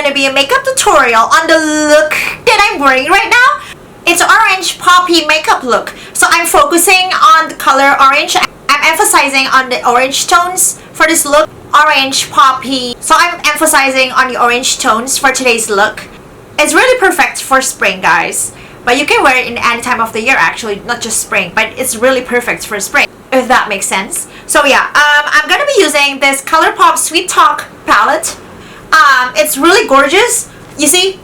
gonna be a makeup tutorial on the look that I'm wearing right now. It's orange poppy makeup look. So I'm focusing on the color orange. I'm emphasizing on the orange tones for this look. Orange poppy. So I'm emphasizing on the orange tones for today's look. It's really perfect for spring, guys. But you can wear it in any time of the year actually, not just spring. But it's really perfect for spring, if that makes sense. So yeah, I'm gonna be using this Colourpop Sweet Talk palette. It's really gorgeous. You see?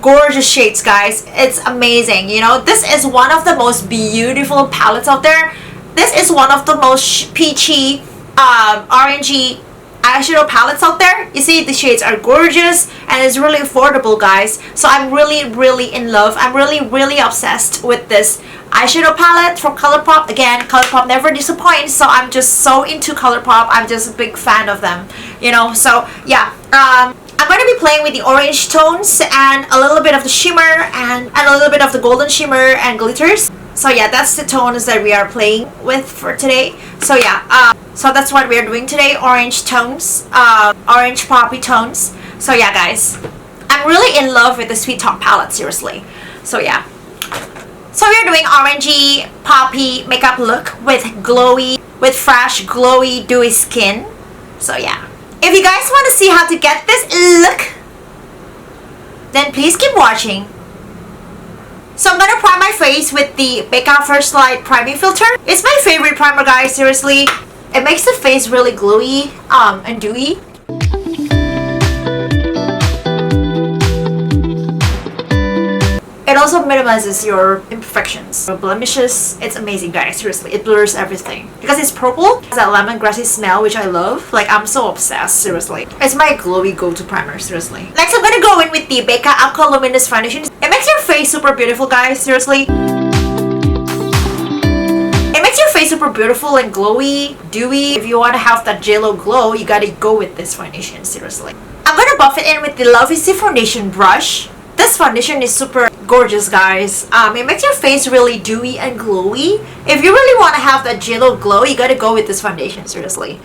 Gorgeous shades, guys. It's amazing. You know, this is one of the most beautiful palettes out there. This is one of the most peachy, orangey eyeshadow palettes out there. You see, the shades are gorgeous and it's really affordable, guys. So I'm really in love. I'm really obsessed with this eyeshadow palette from Colourpop. Again, Colourpop never disappoints, so I'm just so into Colourpop. I'm just a big fan of them, you know. So yeah, I'm going to be playing with the orange tones and a little bit of the shimmer and a little bit of the golden shimmer and glitters. So yeah, that's the tones that we are playing with for today. So yeah, so that's what we are doing today. Orange tones, orange poppy tones. So yeah, guys, I'm really in love with the Sweet Talk palette, seriously. So yeah. So we are doing orangey poppy makeup look with fresh, glowy, dewy skin. So yeah. If you guys want to see how to get this look, then please keep watching. So I'm gonna prime my face with the Becca First Light Priming Filter. It's my favorite primer, guys, seriously. It makes the face really glowy and dewy. It also minimizes your imperfections, your blemishes. It's amazing, guys, seriously. It blurs everything. Because it's purple, it has that lemongrassy smell, which I love. Like, I'm so obsessed, seriously. It's my glowy go-to primer, seriously. Next, I'm gonna go in with the Becca Aqua Luminous Foundation. It makes your face super beautiful, guys, seriously. It makes your face super beautiful and glowy, dewy. If you want to have that JLo glow, you gotta go with this foundation, seriously. I'm gonna buff it in with the Lovely foundation brush. This foundation is super gorgeous, guys. It makes your face really dewy and glowy. If you really want to have that JLo glow, you gotta go with this foundation, seriously.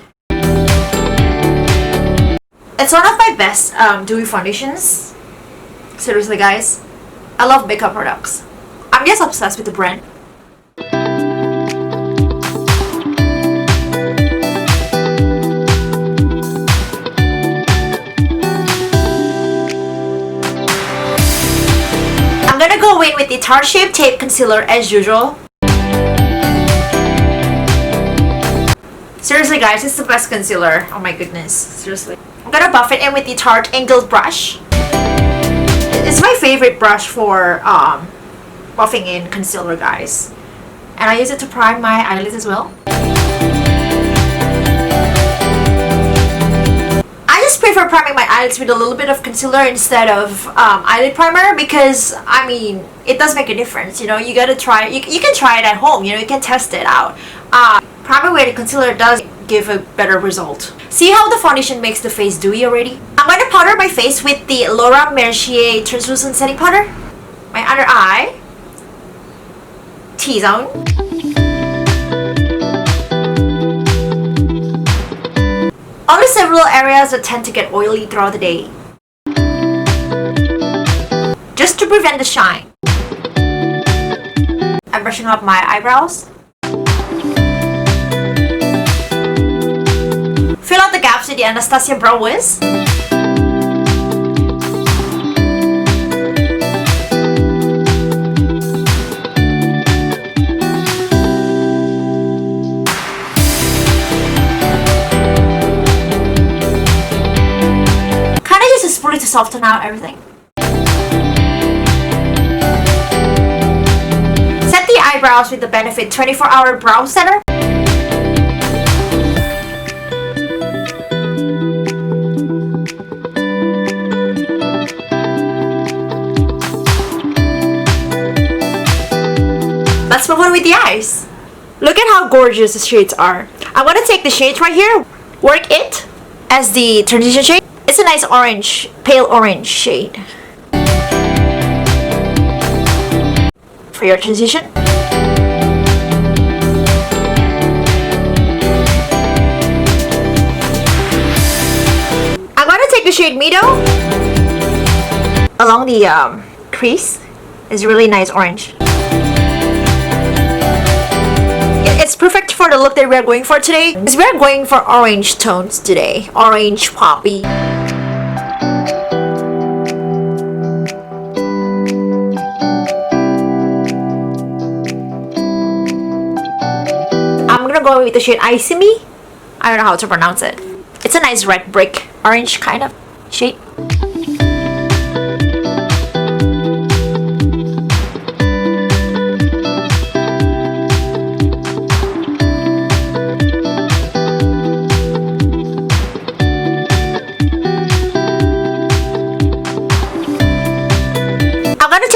It's one of my best dewy foundations. Seriously, guys. I love makeup products. I'm just obsessed with the brand. I'm gonna go in with the Tarte Shape Tape Concealer as usual. Seriously, guys, it's the best concealer. Oh my goodness, seriously. I'm gonna buff it in with the Tarte Angled Brush. It's my favorite brush for buffing in concealer, guys. And I use it to prime my eyelids as well. I just prefer priming my eyelids with a little bit of concealer instead of eyelid primer because, I mean, it does make a difference, you know. You gotta try, you can try it at home, you know, you can test it out. Priming with a concealer does give a better result. See how the foundation makes the face dewy already? I'm going to powder my face with the Laura Mercier Translucent Setting Powder. My under eye, T-zone. Only several areas that tend to get oily throughout the day. Just to prevent the shine. I'm brushing up my eyebrows. Fill out the gaps with the Anastasia Brow Wiz. Kinda use a spoolie to soften out everything. Set the eyebrows with the Benefit 24-Hour Browsetter. Let's move on with the eyes. Look at how gorgeous the shades are. I'm going to take the shades right here, work it as the transition shade. It's a nice orange, pale orange shade. For your transition. I'm going to take the shade Mido along the crease. It's really nice orange. It's perfect for the look that we're going for today. Because we're going for orange tones today. Orange poppy. I'm gonna go with the shade Icy Me. I don't know how to pronounce it. It's a nice red brick orange kind of shade.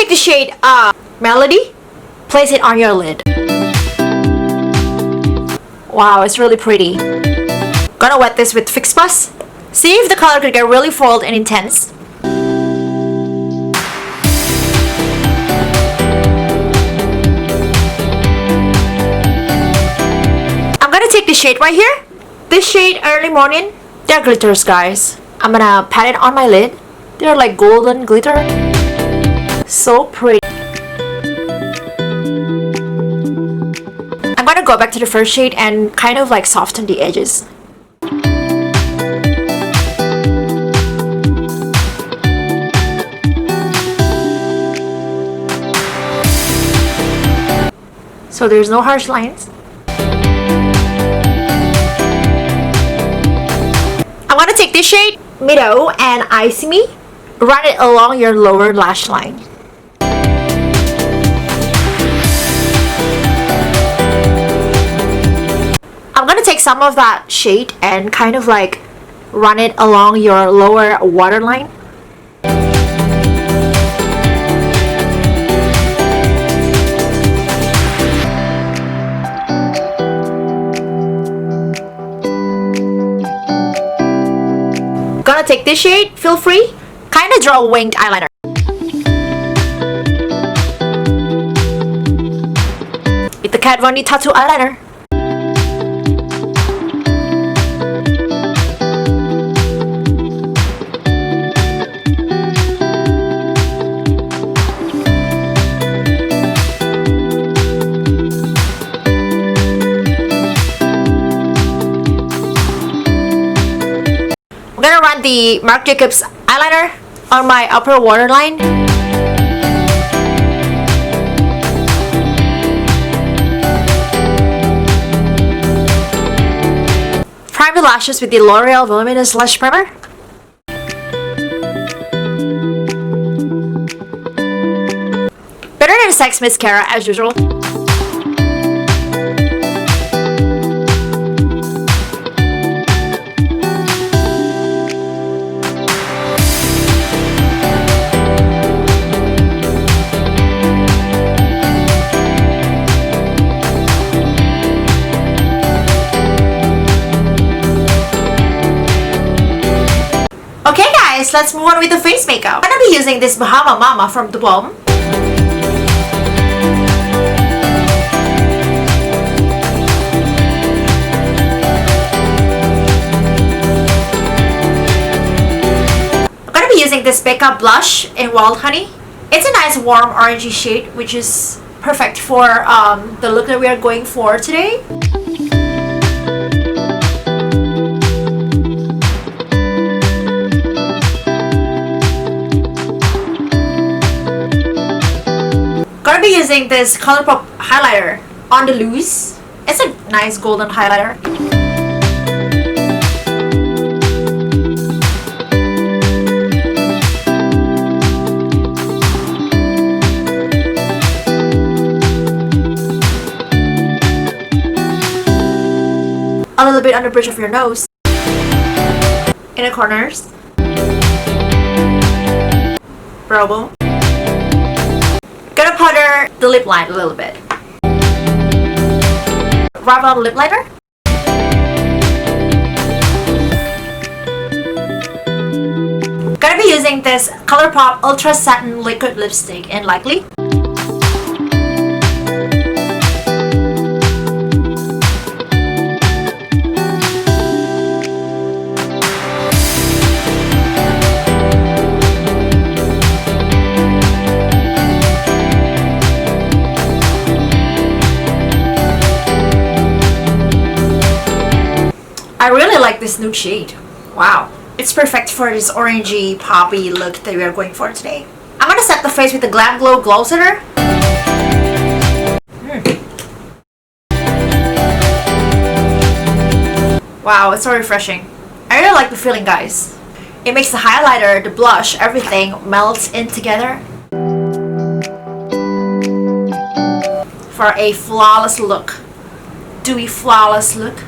The shade Melody, place it on your lid. Wow, it's really pretty. Gonna wet this with Fix Plus. See if the color could get really foiled and intense. I'm gonna take the shade right here. This shade Early Morning. They're glitters, guys. I'm gonna pat it on my lid. They're like golden glitter. So pretty. I'm gonna go back to the first shade and kind of like soften the edges. So there's no harsh lines. I'm gonna take this shade, Meadow and Icy Me, run it along your lower lash line. I'm gonna take some of that shade and kind of like run it along your lower waterline. Gonna take this shade, Feel Free, kind of draw a winged eyeliner. With the Kat Von D Tattoo eyeliner. I'm gonna run the Marc Jacobs eyeliner on my upper waterline. Prime the lashes with the L'Oreal Voluminous Lash Primer. Better Than Sex mascara as usual. Okay guys, let's move on with the face makeup. I'm gonna be using this Bahama Mama from the Balm. I'm gonna be using this Becca blush in Wild Honey. It's a nice warm orangey shade, which is perfect for the look that we are going for today. Gonna be using this Colourpop highlighter on the loose. It's a nice golden highlighter. A little bit on the bridge of your nose, in the corners, brow bone. Gonna powder the lip line a little bit. Rub on lip liner. Gonna be using this Colourpop Ultra Satin Liquid Lipstick in Likely. like this nude shade. Wow. It's perfect for this orangey poppy look that we are going for today. I'm gonna set the face with the GlamGlow Glowsetter. Wow, it's so refreshing. I really like the feeling, guys. It makes the highlighter, the blush, everything melts in together for a flawless look. Dewy, flawless look.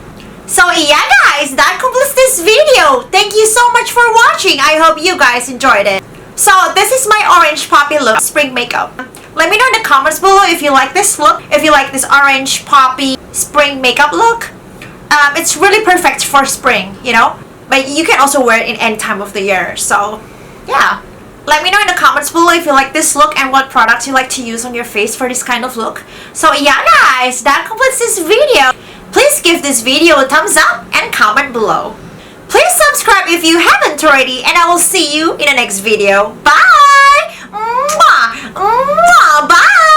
So yeah, guys, that completes this video. Thank you so much for watching. I hope you guys enjoyed it. So this is my orange poppy look spring makeup. Let me know in the comments below if you like this look, if you like this orange poppy spring makeup look. It's really perfect for spring, you know, but you can also wear it in any time of the year. So yeah, let me know in the comments below if you like this look and what products you like to use on your face for this kind of look. So yeah, guys, that completes this video. Please give this video a thumbs up and comment below. Please subscribe if you haven't already, and I will see you in the next video. Bye! Mwah! Mwah! Bye!